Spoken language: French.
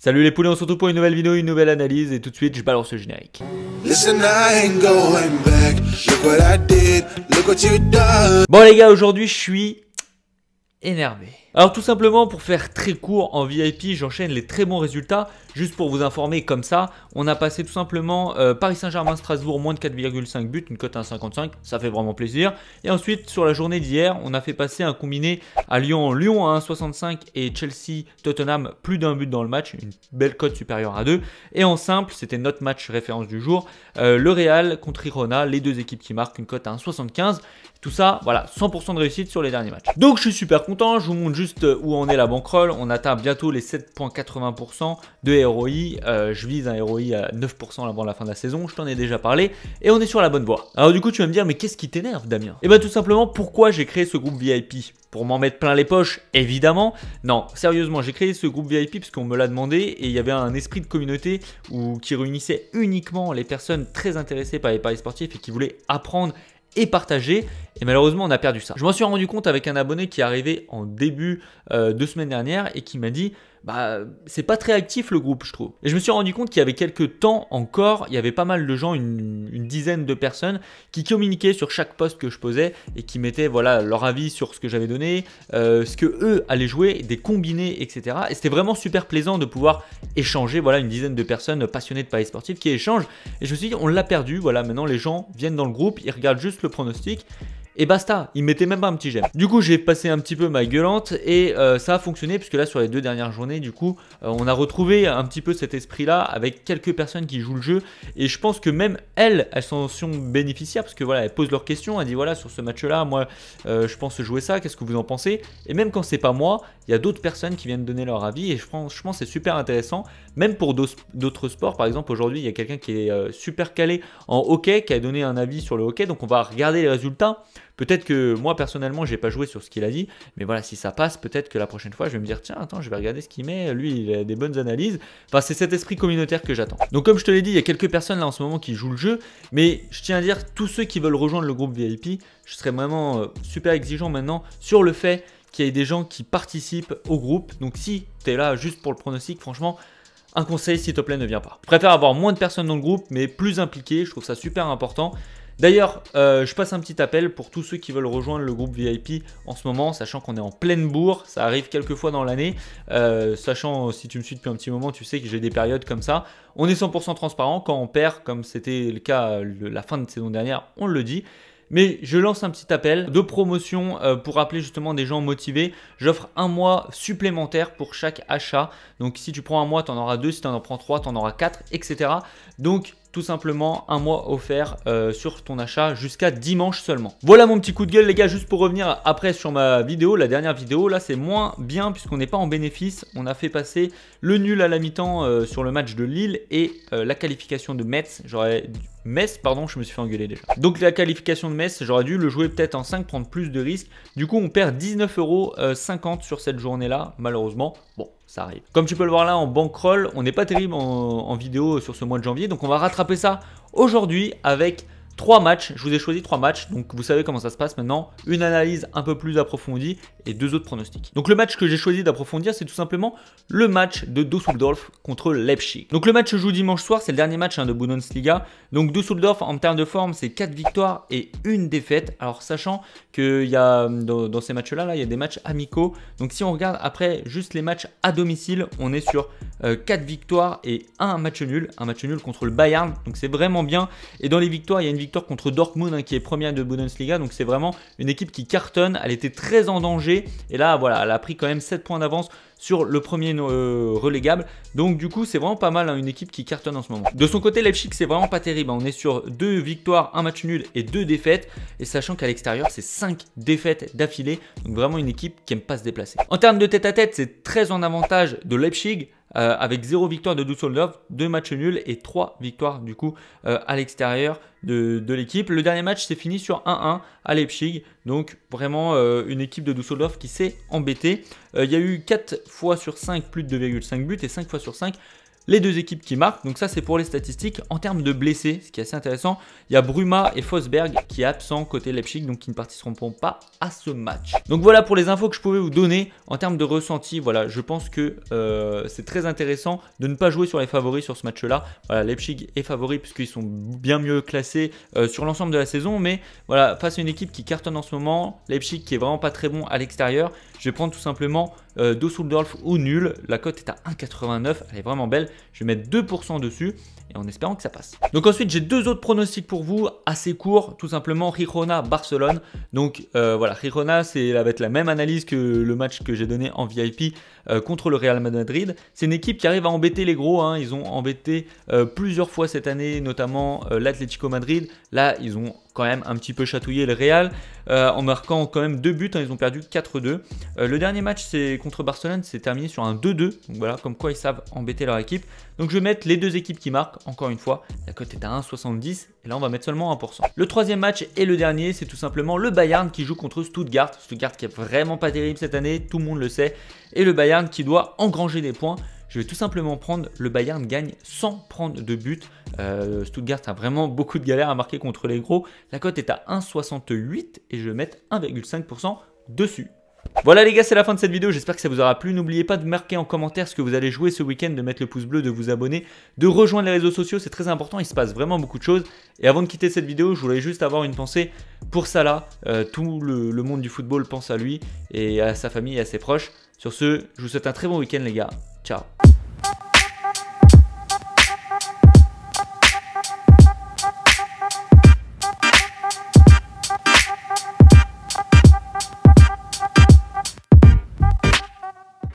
Salut les poulets, on se retrouve pour une nouvelle vidéo, une nouvelle analyse et tout de suite je balance le générique. Bon les gars, aujourd'hui je suis énervé. Alors tout simplement pour faire très court en VIP, j'enchaîne les très bons résultats. Juste pour vous informer comme ça, on a passé tout simplement Paris Saint-Germain-Strasbourg moins de 4,5 buts, une cote à 1,55, ça fait vraiment plaisir. Et ensuite sur la journée d'hier, on a fait passer un combiné à Lyon à 1,65 et Chelsea-Tottenham plus d'un but dans le match, une belle cote supérieure à 2. Et en simple, c'était notre match référence du jour, le Real contre Girona, les deux équipes qui marquent une cote à 1,75. Tout ça, voilà, 100% de réussite sur les derniers matchs. Donc je suis super content, je vous montre juste où en est la bankroll. On atteint bientôt les 7,80% de ROI. Je vise un ROI à 9% avant la fin de la saison, je t'en ai déjà parlé. Et on est sur la bonne voie. Alors du coup, tu vas me dire, mais qu'est-ce qui t'énerve, Damien? Et bien tout simplement, pourquoi j'ai créé ce groupe VIP? Pour m'en mettre plein les poches, évidemment. Non, sérieusement, j'ai créé ce groupe VIP parce qu'on me l'a demandé et il y avait un esprit de communauté qui réunissait uniquement les personnes très intéressées par les paris sportifs et qui voulaient apprendre et partager, et malheureusement on a perdu ça. Je m'en suis rendu compte avec un abonné qui est arrivé en début de semaine dernière et qui m'a dit bah c'est pas très actif le groupe je trouve. Et je me suis rendu compte qu'il y avait quelques temps encore, il y avait pas mal de gens, une dizaine de personnes qui communiquaient sur chaque post que je posais et qui mettaient voilà leur avis sur ce que j'avais donné, ce que eux allaient jouer, des combinés, etc. Et c'était vraiment super plaisant de pouvoir échanger, voilà une dizaine de personnes passionnées de paris sportifs qui échangent. Et je me suis dit on l'a perdu, voilà maintenant les gens viennent dans le groupe, ils regardent juste le pronostic. Et basta, ils mettaient même pas un petit j'aime. Du coup, j'ai passé un petit peu ma gueulante et ça a fonctionné puisque là, sur les 2 dernières journées, du coup, on a retrouvé un petit peu cet esprit-là avec quelques personnes qui jouent le jeu. Et je pense que même elles s'en sont bénéficiaires parce que voilà, elles posent leurs questions. Elles disent voilà, sur ce match-là, moi, je pense jouer ça. Qu'est-ce que vous en pensez? Et même quand c'est pas moi, il y a d'autres personnes qui viennent donner leur avis et franchement, c'est super intéressant. Même pour d'autres sports, par exemple, aujourd'hui, il y a quelqu'un qui est super calé en hockey qui a donné un avis sur le hockey. Donc, on va regarder les résultats. Peut-être que moi personnellement j'ai pas joué sur ce qu'il a dit, mais voilà, si ça passe, peut-être que la prochaine fois je vais me dire tiens attends, je vais regarder ce qu'il met, lui il a des bonnes analyses. Enfin c'est cet esprit communautaire que j'attends. Donc comme je te l'ai dit, il y a quelques personnes là en ce moment qui jouent le jeu, mais je tiens à dire tous ceux qui veulent rejoindre le groupe VIP, je serai vraiment super exigeant maintenant sur le fait qu'il y ait des gens qui participent au groupe. Donc si tu es là juste pour le pronostic, franchement un conseil, s'il te plaît, ne viens pas. Je préfère avoir moins de personnes dans le groupe mais plus impliquées, je trouve ça super important. D'ailleurs, je passe un petit appel pour tous ceux qui veulent rejoindre le groupe VIP en ce moment, sachant qu'on est en pleine bourre, ça arrive quelques fois dans l'année, sachant si tu me suis depuis un petit moment, tu sais que j'ai des périodes comme ça. On est 100% transparent, quand on perd, comme c'était le cas la fin de saison dernière, on le dit. Mais je lance un petit appel de promotion pour appeler justement des gens motivés. J'offre un mois supplémentaire pour chaque achat. Donc si tu prends un mois, tu en auras 2. Si tu en prends 3, tu en auras 4, etc. Donc tout simplement un mois offert sur ton achat jusqu'à dimanche seulement. Voilà mon petit coup de gueule les gars, juste pour revenir après sur ma vidéo, la dernière vidéo, là c'est moins bien puisqu'on n'est pas en bénéfice. On a fait passer le nul à la mi-temps sur le match de Lille et la qualification de Metz, pardon, je me suis fait engueuler déjà. Donc la qualification de Metz, j'aurais dû le jouer peut-être en 5, prendre plus de risques. Du coup, on perd 19,50 € sur cette journée-là, malheureusement. Bon, ça arrive. Comme tu peux le voir là en bankroll, on n'est pas terrible en vidéo sur ce mois de janvier. Donc on va rattraper ça aujourd'hui avec 3 matchs, je vous ai choisi 3 matchs, donc vous savez comment ça se passe maintenant, une analyse un peu plus approfondie et 2 autres pronostics. Donc le match que j'ai choisi d'approfondir, c'est tout simplement le match de Düsseldorf contre Leipzig. Donc le match se joue dimanche soir, c'est le dernier match de Bundesliga. Donc Düsseldorf en termes de forme, c'est 4 victoires et 1 défaite. Alors sachant qu'il y a dans ces matchs-là, il y a des matchs amicaux. Donc si on regarde après juste les matchs à domicile, on est sur 4 victoires et 1 match nul contre le Bayern. Donc c'est vraiment bien. Et dans les victoires, il y a une victoire contre Dortmund qui est première de Bundesliga, donc c'est vraiment une équipe qui cartonne, elle était très en danger et là voilà, elle a pris quand même 7 points d'avance sur le premier relégable, donc du coup c'est vraiment pas mal une équipe qui cartonne en ce moment. De son côté Leipzig c'est vraiment pas terrible, on est sur 2 victoires, 1 match nul et 2 défaites, et sachant qu'à l'extérieur c'est 5 défaites d'affilée, donc vraiment une équipe qui aime pas se déplacer. En termes de tête à tête, c'est très en avantage de Leipzig, avec 0 victoire de Düsseldorf, 2 matchs nuls et 3 victoires du coup à l'extérieur de l'équipe. Le dernier match s'est fini sur 1-1 à Leipzig, donc vraiment une équipe de Düsseldorf qui s'est embêtée. Il y a eu 4 fois sur 5 plus de 2,5 buts et 5 fois sur 5 les deux équipes qui marquent. Donc ça, c'est pour les statistiques. En termes de blessés, ce qui est assez intéressant, il y a Bruma et Forsberg qui est absent côté Leipzig, donc qui ne participeront pas à ce match. Donc voilà pour les infos que je pouvais vous donner en termes de ressenti. Voilà, je pense que c'est très intéressant de ne pas jouer sur les favoris sur ce match-là. Voilà, Leipzig est favori puisqu'ils sont bien mieux classés sur l'ensemble de la saison, mais voilà, face à une équipe qui cartonne en ce moment, Leipzig qui est vraiment pas très bon à l'extérieur, je vais prendre tout simplement Düsseldorf ou nul. La cote est à 1,89, elle est vraiment belle. Je vais mettre 2% dessus et en espérant que ça passe. Donc ensuite, j'ai deux autres pronostics pour vous, assez courts, tout simplement Girona Barcelone. Donc voilà, Girona, ça va être la même analyse que le match que j'ai donné en VIP contre le Real Madrid. C'est une équipe qui arrive à embêter les gros, hein. Ils ont embêté plusieurs fois cette année, notamment l'Atlético Madrid. Là, ils ont quand même un petit peu chatouillé le Real en marquant quand même 2 buts, hein. Ils ont perdu 4-2. Le dernier match, c'est contre Barcelone, c'est terminé sur un 2-2. Donc voilà, comme quoi ils savent embêter leur équipe. Donc je vais mettre les deux équipes qui marquent, encore une fois. La cote est à 1,70 et là on va mettre seulement 1%. Le troisième match et le dernier, c'est tout simplement le Bayern qui joue contre Stuttgart. Stuttgart qui est vraiment pas terrible cette année, tout le monde le sait. Et le Bayern qui doit engranger des points. Je vais tout simplement prendre le Bayern gagne sans prendre de but. Stuttgart a vraiment beaucoup de galères à marquer contre les gros. La cote est à 1,68 et je vais mettre 1,5% dessus. Voilà les gars, c'est la fin de cette vidéo, j'espère que ça vous aura plu. N'oubliez pas de marquer en commentaire ce que vous allez jouer ce week-end, de mettre le pouce bleu, de vous abonner, de rejoindre les réseaux sociaux, c'est très important, il se passe vraiment beaucoup de choses. Et avant de quitter cette vidéo, je voulais juste avoir une pensée pour Salah. Tout le monde du football pense à lui et à sa famille et à ses proches. Sur ce, je vous souhaite un très bon week-end les gars, ciao.